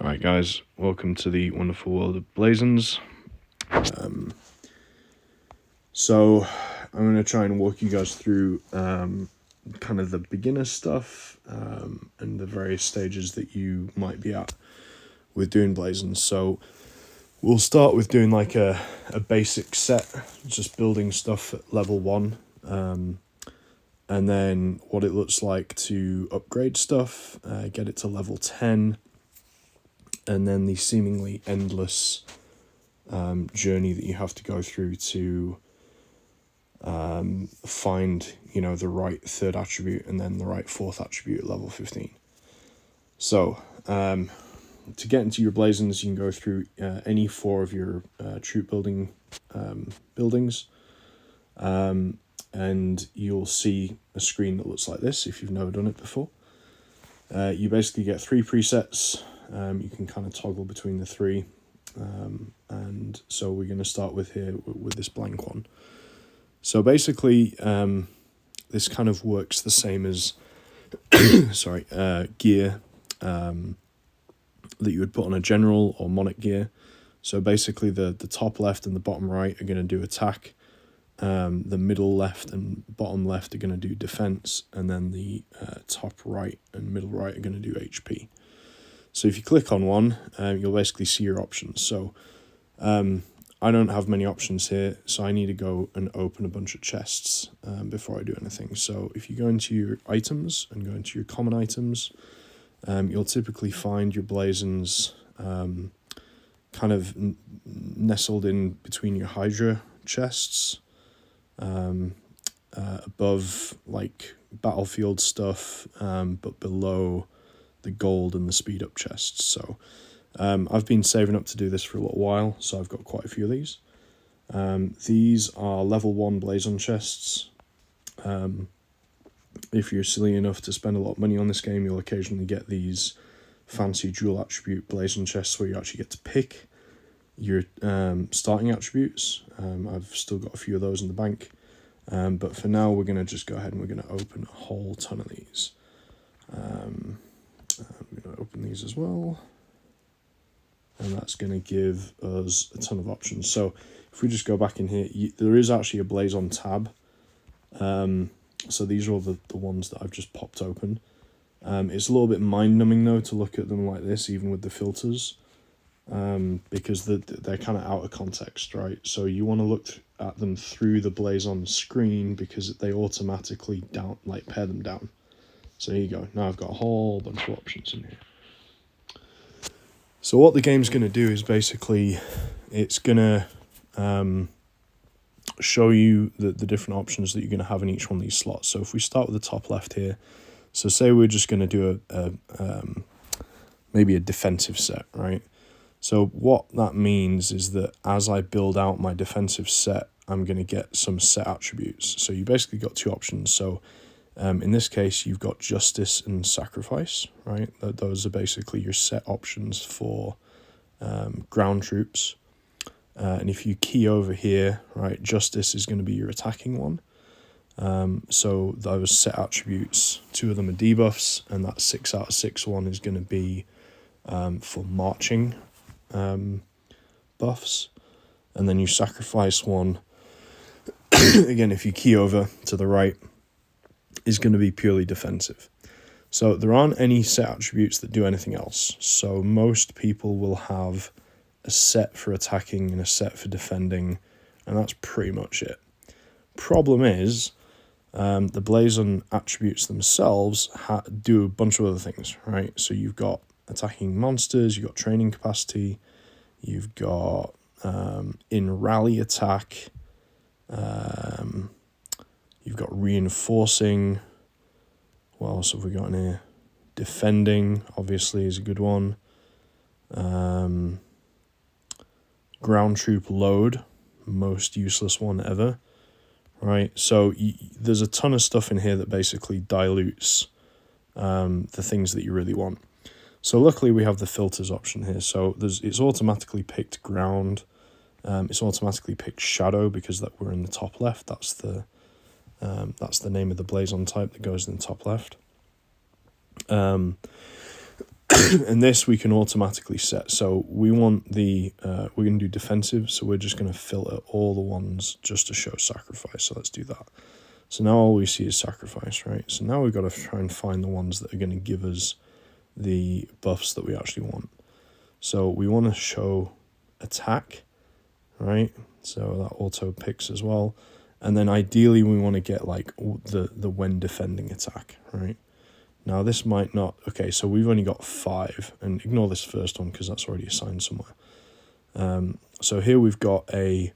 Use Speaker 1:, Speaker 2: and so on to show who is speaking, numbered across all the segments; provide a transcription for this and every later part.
Speaker 1: Alright guys, welcome to the wonderful world of Blazons. So I'm going to try and walk you guys through kind of the beginner stuff and the various stages that you might be at with doing Blazons. So we'll start with doing like a basic set, just building stuff at level 1. And then what it looks like to upgrade stuff, get it to level 10. And then the seemingly endless journey that you have to go through to find, the right third attribute and then the right fourth attribute at level 15. So, to get into your Blazons, you can go through any 4 of your troop building buildings. And you'll see a screen that looks like this if you've never done it before. You basically get 3 presets. You can kind of toggle between the 3, and so we're going to start with this blank one. So basically, this kind of works the same as gear that you would put on a general or monarch gear. So basically, the top left and the bottom right are going to do attack. The middle left and bottom left are going to do defense, and then the top right and middle right are going to do HP. So if you click on one, you'll basically see your options. So I don't have many options here, so I need to go and open a bunch of chests before I do anything. So if you go into your items and go into your common items, you'll typically find your Blazons kind of nestled in between your Hydra chests, above like battlefield stuff, but below the gold and the speed up chests. So I've been saving up to do this for a little while, so I've got quite a few of these. These are level 1 Blazon chests. If you're silly enough to spend a lot of money on this game, you'll occasionally get these fancy dual attribute Blazon chests where you actually get to pick your starting attributes. I've still got a few of those in the bank, but for now we're going to just go ahead and we're going to open a whole ton of these. I'm going to open these as well, and that's going to give us a ton of options. So if we just go back in here, there is actually a Blazon tab. So these are all the ones that I've just popped open. It's a little bit mind-numbing though to look at them like this, even with the filters, because they're kind of out of context, right? So you want to look at them through the Blazon screen because they automatically pare them down. So here you go. Now I've got a whole bunch of options in here. So what the game's going to do is basically it's going to show you the different options that you're going to have in each one of these slots. So if we start with the top left here, so say we're just going to do maybe a defensive set, right? So what that means is that as I build out my defensive set, I'm going to get some set attributes. So you basically got 2 options. So in this case, you've got Justice and Sacrifice, right? Those are basically your set options for ground troops. And if you key over here, right, Justice is going to be your attacking one. So those set attributes, 2 of them are debuffs, and that 6 out of 6 one is going to be for marching buffs. And then you Sacrifice one, again, if you key over to the right, is going to be purely defensive. So there aren't any set attributes that do anything else. So most people will have a set for attacking and a set for defending, and that's pretty much it. Problem is, the Blazon attributes themselves do a bunch of other things, right? So you've got attacking monsters, you've got training capacity, you've got in rally attack, you've got reinforcing. What else have we got in here? Defending, obviously, is a good one. Ground troop load, most useless one ever, right? So there's a ton of stuff in here that basically dilutes the things that you really want. So luckily we have the filters option here. So it's automatically picked ground. It's automatically picked shadow because we're in the top left. That's the name of the Blazon type that goes in the top left. And this we can automatically set. So we want the, we're going to do defensive. So we're just going to filter all the ones just to show sacrifice. So let's do that. So now all we see is sacrifice, right? So now we've got to try and find the ones that are going to give us the buffs that we actually want. So we want to show attack, right? So that auto picks as well. And then ideally we want to get like the when defending attack, right? Now this might not, okay, so we've only got 5, and ignore this first one because that's already assigned somewhere. So here we've got a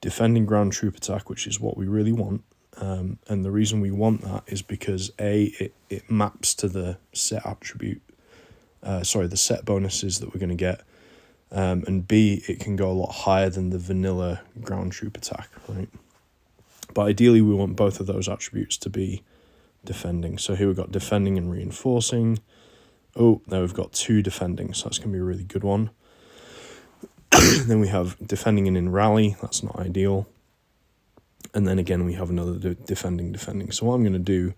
Speaker 1: defending ground troop attack, which is what we really want. And the reason we want that is because A, it maps to the set attribute, the set bonuses that we're going to get. And B, it can go a lot higher than the vanilla ground troop attack, right? But ideally we want both of those attributes to be defending. So here we've got defending and reinforcing. Oh, now we've got 2 defending, so that's going to be a really good one. Then we have defending and in rally, that's not ideal. And then again, we have another defending. So what I'm going to do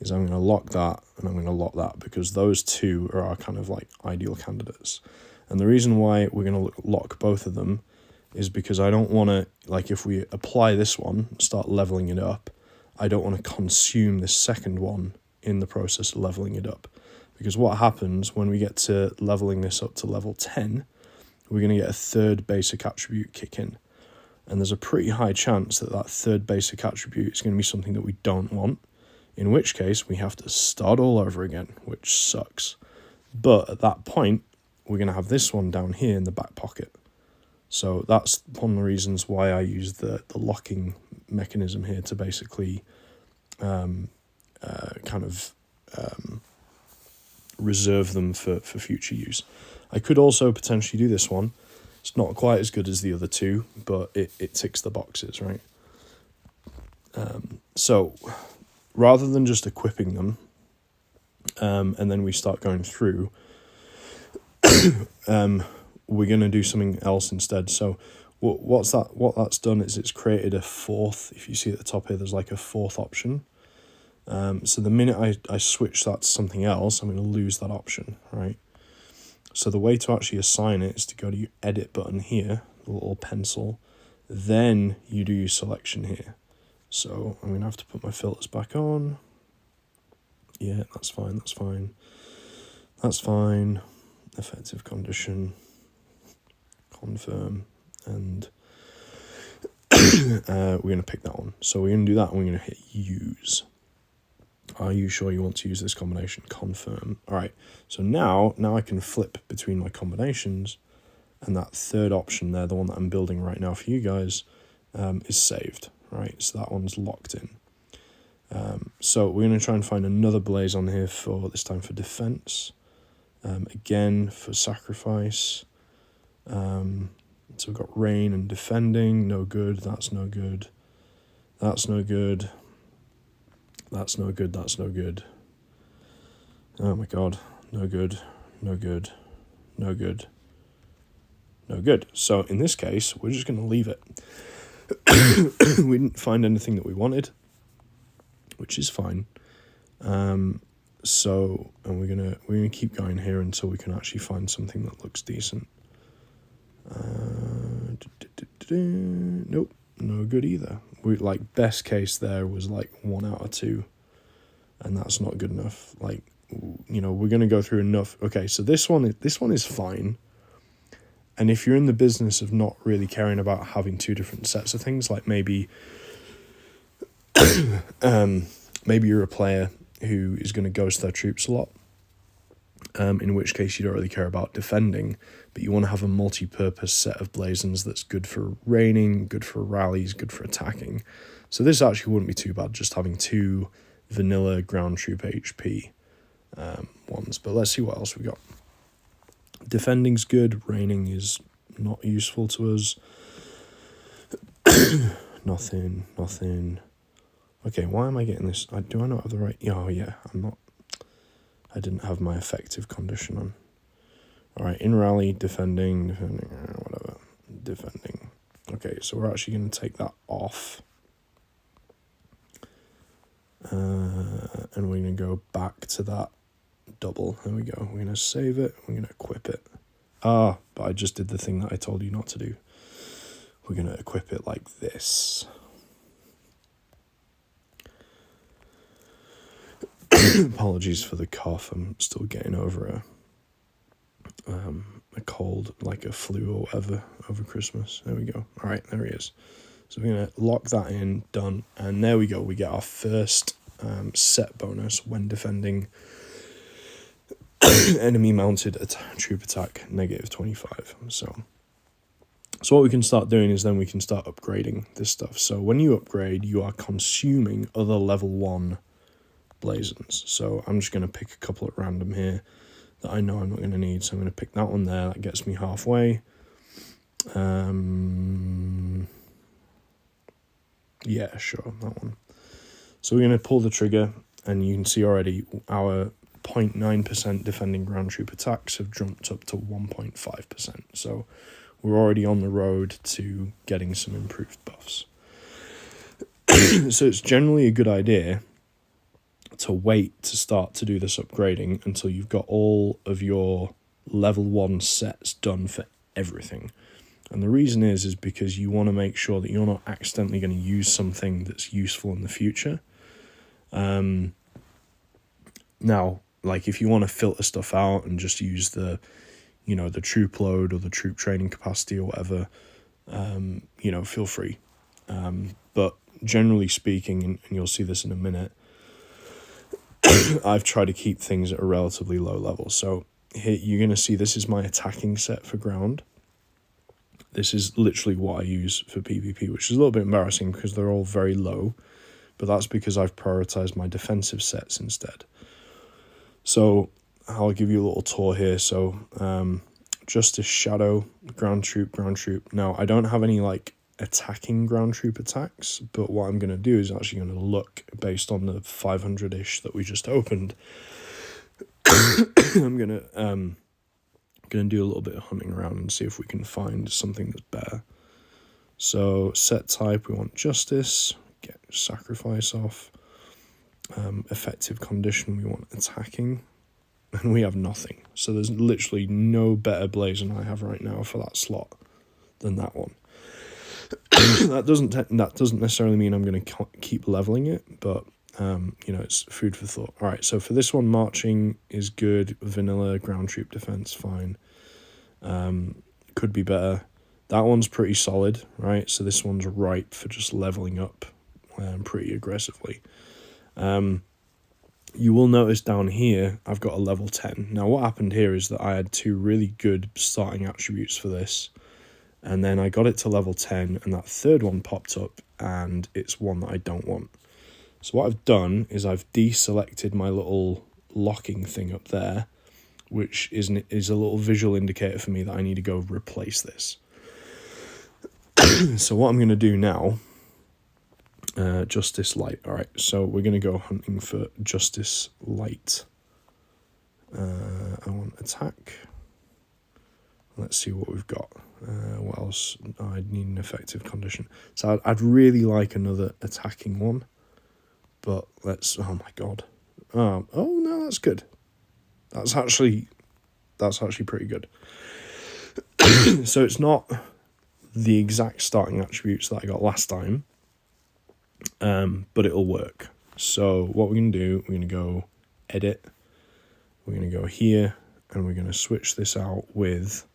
Speaker 1: is I'm going to lock that and I'm going to lock that because those 2 are our kind of like ideal candidates. And the reason why we're going to lock both of them is because I don't want to, like if we apply this one, start leveling it up, I don't want to consume this second one in the process of leveling it up. Because what happens when we get to leveling this up to level 10, we're going to get a 3rd basic attribute kick in. And there's a pretty high chance that that 3rd basic attribute is going to be something that we don't want, in which case we have to start all over again, which sucks. But at that point, we're going to have this one down here in the back pocket. So that's one of the reasons why I use the locking mechanism here to basically reserve them for future use. I could also potentially do this one. It's not quite as good as the other 2, but it ticks the boxes, right? So rather than just equipping them, and then we start going through, we're going to do something else instead. So what that's done is it's created a 4th, if you see at the top here, there's like a 4th option. So the minute I switch that to something else, I'm going to lose that option, right? So the way to actually assign it is to go to your edit button here, the little pencil, then you do your selection here. So I'm going to have to put my filters back on. Yeah, that's fine. Effective condition, confirm, and we're going to pick that one. So we're going to do that and we're going to hit use. Are you sure you want to use this combination? Confirm. All right, so now I can flip between my combinations, and that 3rd option there, the one that I'm building right now for you guys, is saved, right? So that one's locked in. So we're going to try and find another blaze on here for this time for defense. Again, for sacrifice. So we've got rain and defending, no good, that's no good. That's no good. That's no good, that's no good. Oh my god, no good, no good, no good, no good. So in this case, we're just going to leave it. We didn't find anything that we wanted, which is fine. So, and we're gonna keep going here until we can actually find something that looks decent. Nope, no good either. We like best case there was like 1 out of 2, and that's not good enough. Like, you know, we're gonna go through enough. Okay, so this one is fine. And if you're in the business of not really caring about having 2 different sets of things, like maybe you're a player who is going to ghost their troops a lot, in which case you don't really care about defending, but you want to have a multi-purpose set of blazons that's good for raining, good for rallies, good for attacking. So this actually wouldn't be too bad, just having 2 vanilla ground troop HP ones. But let's see what else we got. Defending's good, raining is not useful to us. Nothing. Okay, why am I getting this? Do I not have the right? Oh yeah, I didn't have my effective condition on. All right, in rally, defending, whatever, defending. Okay, so we're actually going to take that off. And we're going to go back to that double. There we go. We're going to save it. We're going to equip it. But I just did the thing that I told you not to do. We're going to equip it like this. Apologies for the cough. I'm still getting over a cold, like a flu or whatever, over Christmas. There we go. All right, there he is. So we're going to lock that in, done. And there we go. We get our first set bonus when defending enemy mounted troop attack, -25. So what we can start doing is then we can start upgrading this stuff. So when you upgrade, you are consuming other level 1 blazons. So I'm just going to pick a couple at random here that I know I'm not going to need. So I'm going to pick that one there. That gets me halfway. Yeah, sure, that one. So we're going to pull the trigger, and you can see already our 0.9% defending ground troop attacks have jumped up to 1.5%. So we're already on the road to getting some improved buffs. So it's generally a good idea to wait to start to do this upgrading until you've got all of your level 1 sets done for everything. And the reason is because you want to make sure that you're not accidentally going to use something that's useful in the future. Now, like if you want to filter stuff out and just use the troop load or the troop training capacity or whatever, feel free. But generally speaking, and you'll see this in a minute, I've tried to keep things at a relatively low level. So here you're going to see this is my attacking set for ground. This is literally what I use for PvP, which is a little bit embarrassing because they're all very low, but that's because I've prioritized my defensive sets instead. So I'll give you a little tour here. So Justice Shadow, ground troop. Now I don't have any like attacking ground troop attacks, but what I'm going to do is actually going to look based on the 500-ish that we just opened. I'm going to do a little bit of hunting around and see if we can find something that's better. So set type, we want Justice, get Sacrifice off. Effective condition, we want attacking, and we have nothing. So there's literally no better blazon I have right now for that slot than that one. That doesn't necessarily mean I'm going to keep leveling it, but it's food for thought. All right, so for this one, marching is good. Vanilla ground troop defense, fine. Could be better. That one's pretty solid, right? So this one's ripe for just leveling up pretty aggressively. You will notice down here I've got a level 10. Now what happened here is that I had 2 really good starting attributes for this, and then I got it to level 10, and that third one popped up, and it's one that I don't want. So what I've done is I've deselected my little locking thing up there, which is a little visual indicator for me that I need to go replace this. So what I'm going to do now, Justice Light. All right, so we're going to go hunting for Justice Light. I want attack. Let's see what we've got. What else? Oh, I need an effective condition. So I'd really like another attacking one. But let's... Oh, my God. Oh, no, that's good. That's actually pretty good. So it's not the exact starting attributes that I got last time. But it'll work. So what we're going to do, we're going to go edit. We're going to go here. And we're going to switch this out with...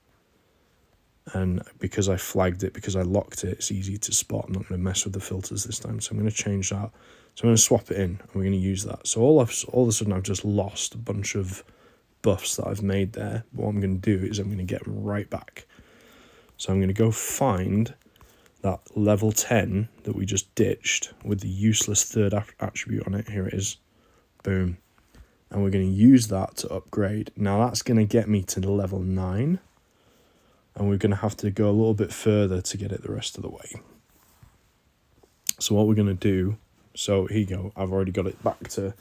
Speaker 1: And because I flagged it, because I locked it, it's easy to spot. I'm not going to mess with the filters this time. So I'm going to change that. So I'm going to swap it in, and we're going to use that. So all of a sudden, I've just lost a bunch of buffs that I've made there. But what I'm going to do is I'm going to get them right back. So I'm going to go find that level 10 that we just ditched with the useless third attribute on it. Here it is. Boom. And we're going to use that to upgrade. Now that's going to get me to the level 9. And we're going to have to go a little bit further to get it the rest of the way. So what we're going to do... So here you go. I've already got it back to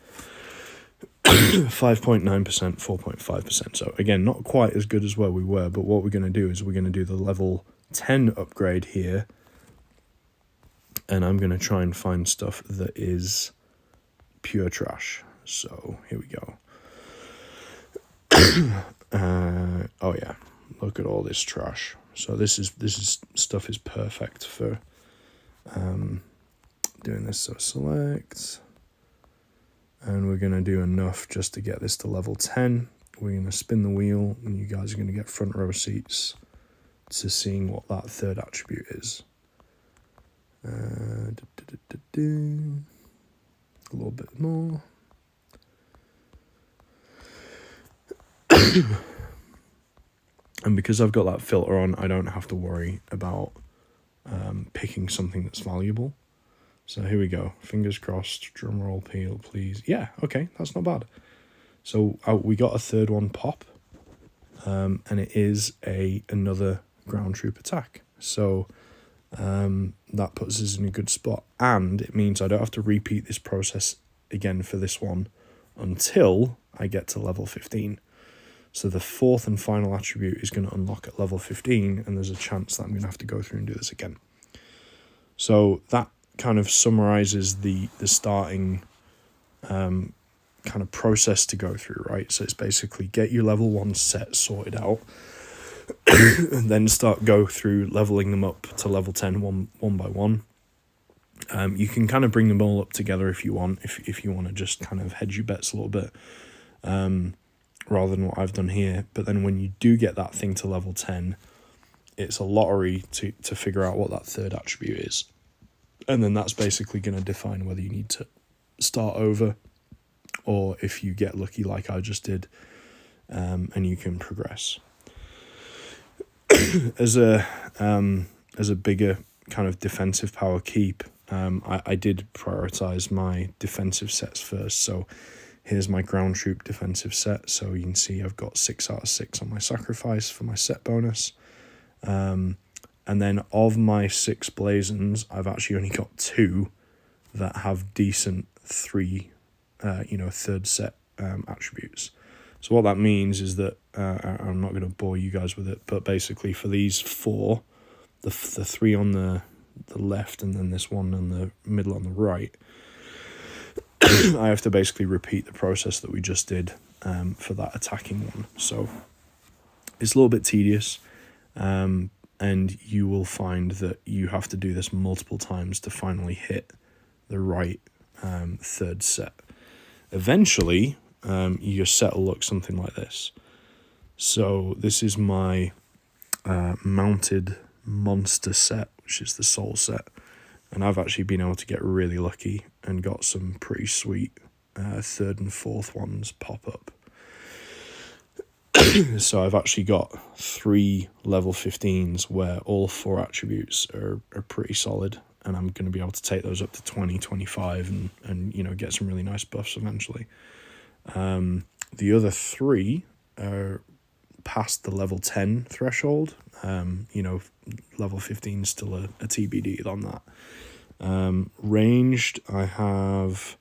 Speaker 1: 5.9%, 4.5%. So again, not quite as good as where we were. But what we're going to do is we're going to do the level 10 upgrade here. And I'm going to try and find stuff that is pure trash. So here we go. Oh yeah, look at all this trash. So this stuff is perfect for doing this. So select, and we're going to do enough just to get this to level 10. We're going to spin the wheel, and you guys are going to get front row seats to seeing what that third attribute is. A little bit more. And because I've got that filter on, I don't have to worry about picking something that's valuable. So here we go. Fingers crossed. Drum roll, peel, please. Yeah, okay, that's not bad. So we got a third one pop, and it is another ground troop attack. So that puts us in a good spot, and it means I don't have to repeat this process again for this one until I get to level 15. So the fourth and final attribute is going to unlock at level 15, and there's a chance that I'm going to have to go through and do this again. So that kind of summarizes the starting kind of process to go through, right? So it's basically get your level 1 set sorted out, and then go through leveling them up to level 10 one by one. You can kind of bring them all up together if you want, if you want to just kind of hedge your bets a little bit, rather than what I've done here. But then when you do get that thing to level 10, it's a lottery to figure out what that third attribute is. And then that's basically going to define whether you need to start over, or if you get lucky like I just did, and you can progress. As a bigger kind of defensive power keep, I did prioritize my defensive sets first. So here's my ground troop defensive set. So you can see I've got 6 out of 6 on my sacrifice for my set bonus. And then of my 6 blazons, I've actually only got 2 that have decent 3, third set attributes. So what that means is that, I'm not going to bore you guys with it, but basically for these 4, the 3 on the left and then this one on the middle on the right, I have to basically repeat the process that we just did for that attacking one. So it's a little bit tedious, and you will find that you have to do this multiple times to finally hit the right third set. Eventually, your set will look something like this. So this is my mounted monster set, which is the soul set. And I've actually been able to get really lucky and got some pretty sweet third and fourth ones pop up. So I've actually got 3 level 15s where all 4 attributes are pretty solid, and I'm going to be able to take those up to 20, 25 and get some really nice buffs eventually. The other 3 are past the level 10 threshold. Level 15 is still a TBD on that. Ranged, I've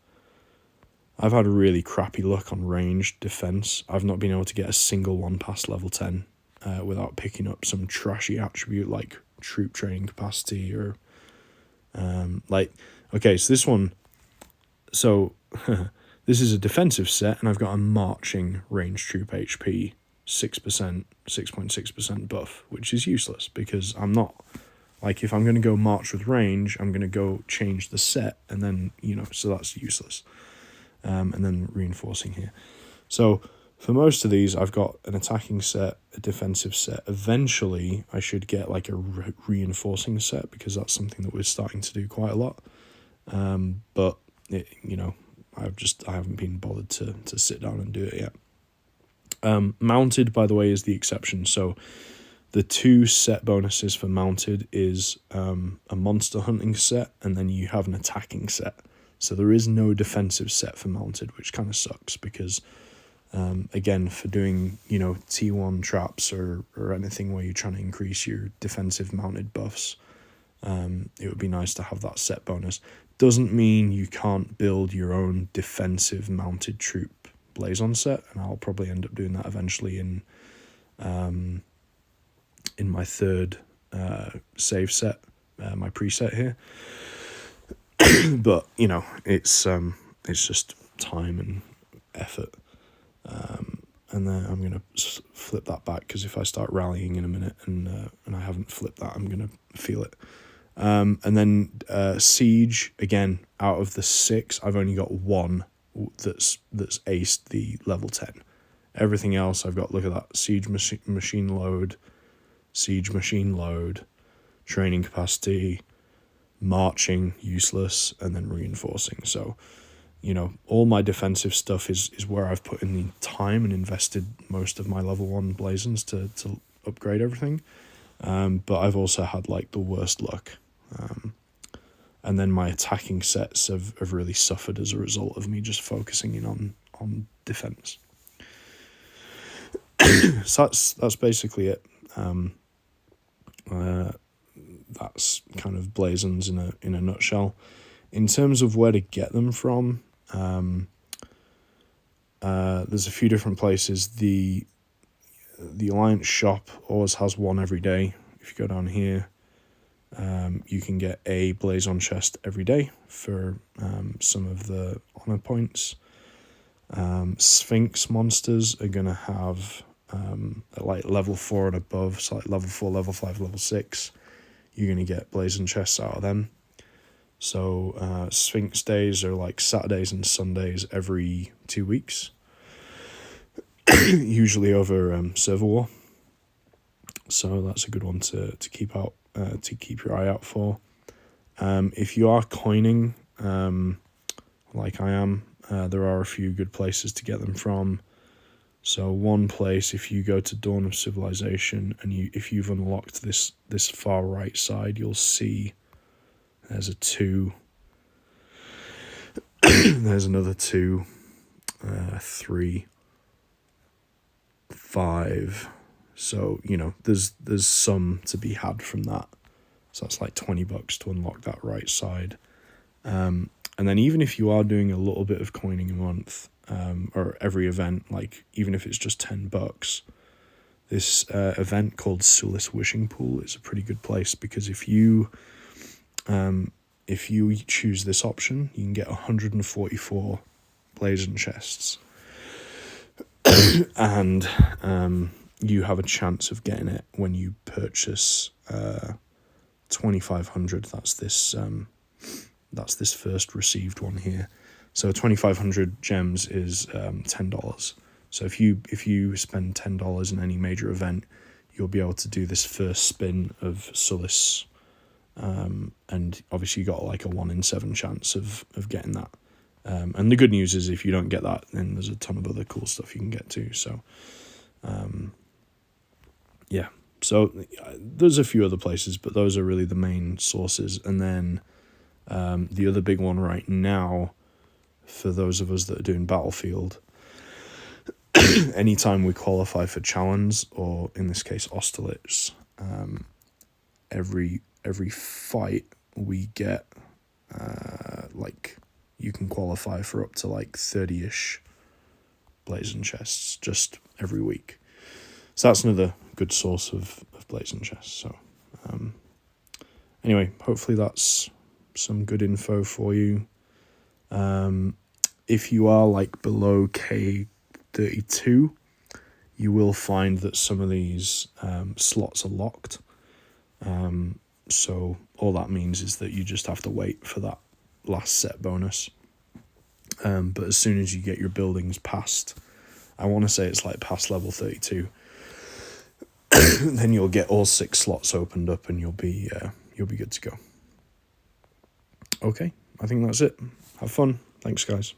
Speaker 1: had a really crappy luck on ranged defense. I've not been able to get a single one past level 10 without picking up some trashy attribute like troop training capacity or okay, so this one, this is a defensive set, and I've got a marching ranged troop HP 6.6% buff, which is useless because I'm not, like, if I'm going to go march with range, I'm going to go change the set, and then, so that's useless. And then reinforcing here. So for most of these, I've got an attacking set, a defensive set. Eventually, I should get like a reinforcing set, because that's something that we're starting to do quite a lot. But I haven't been bothered to sit down and do it yet. Mounted, by the way, is the exception. So the 2 set bonuses for mounted is a monster hunting set, and then you have an attacking set. So there is no defensive set for mounted, which kind of sucks because, again, for doing, T1 traps or anything where you're trying to increase your defensive mounted buffs, it would be nice to have that set bonus. Doesn't mean you can't build your own defensive mounted troop Blazon set, and I'll probably end up doing that eventually in my third save set, my preset here. But it's just time and effort, and then I'm going to flip that back, because if I start rallying in a minute and I haven't flipped that, I'm going to feel it. And then Siege, again, out of the 6, I've only got 1 that's aced the level 10. Everything else I've got, look at that, Siege machine load, Siege machine load, training capacity, marching, useless, and then reinforcing. So, you know, all my defensive stuff is where I've put in the time and invested most of my level 1 Blazons to upgrade everything. But I've also had like the worst luck. And then my attacking sets have really suffered as a result of me just focusing in on defense. So that's basically it. That's kind of Blazons in a nutshell. In terms of where to get them from, there's a few different places. The Alliance shop always has one every day. If you go down here, you can get a Blazon chest every day for some of the honor points. Sphinx monsters are going to have at like level 4 and above, so like level 4, level 5, level 6, you're going to get Blazon chests out of them. So Sphinx days are like Saturdays and Sundays every 2 weeks, usually over server war. So that's a good one to keep out, to keep your eye out for. If you are coining, like I am, there are a few good places to get them from. So one place, if you go to Dawn of Civilization and if you've unlocked this far right side, you'll see there's a 2. There's another 2, 3, 5. So, you know, there's some to be had from that. So that's like $20 to unlock that right side. And then even if you are doing a little bit of coining a month, or every event, like even if it's just $10, this event called Sulis Wishing Pool is a pretty good place, because if you choose this option, you can get 144 Blazon chests, and you have a chance of getting it when you purchase 2,500. That's this first received one here. So 2,500 gems is $10. So if you spend $10 in any major event, you'll be able to do this first spin of Sulis, and obviously you got like a 1 in 7 chance of getting that. And the good news is if you don't get that, then there's a ton of other cool stuff you can get too. So yeah, so there's a few other places, but those are really the main sources. And then the other big one right now, for those of us that are doing Battlefield, anytime we qualify for challenge, or in this case Austerlitz, every fight we get, like you can qualify for up to like 30-ish Blazon chests just every week. So that's another good source of Blazon chests. So anyway, hopefully that's some good info for you. If you are like below K32, you will find that some of these slots are locked. So all that means is that you just have to wait for that last set bonus. But as soon as you get your buildings past, I want to say it's like past level 32, then you'll get all 6 slots opened up, and you'll be good to go. Okay, I think that's it. Have fun. Thanks, guys.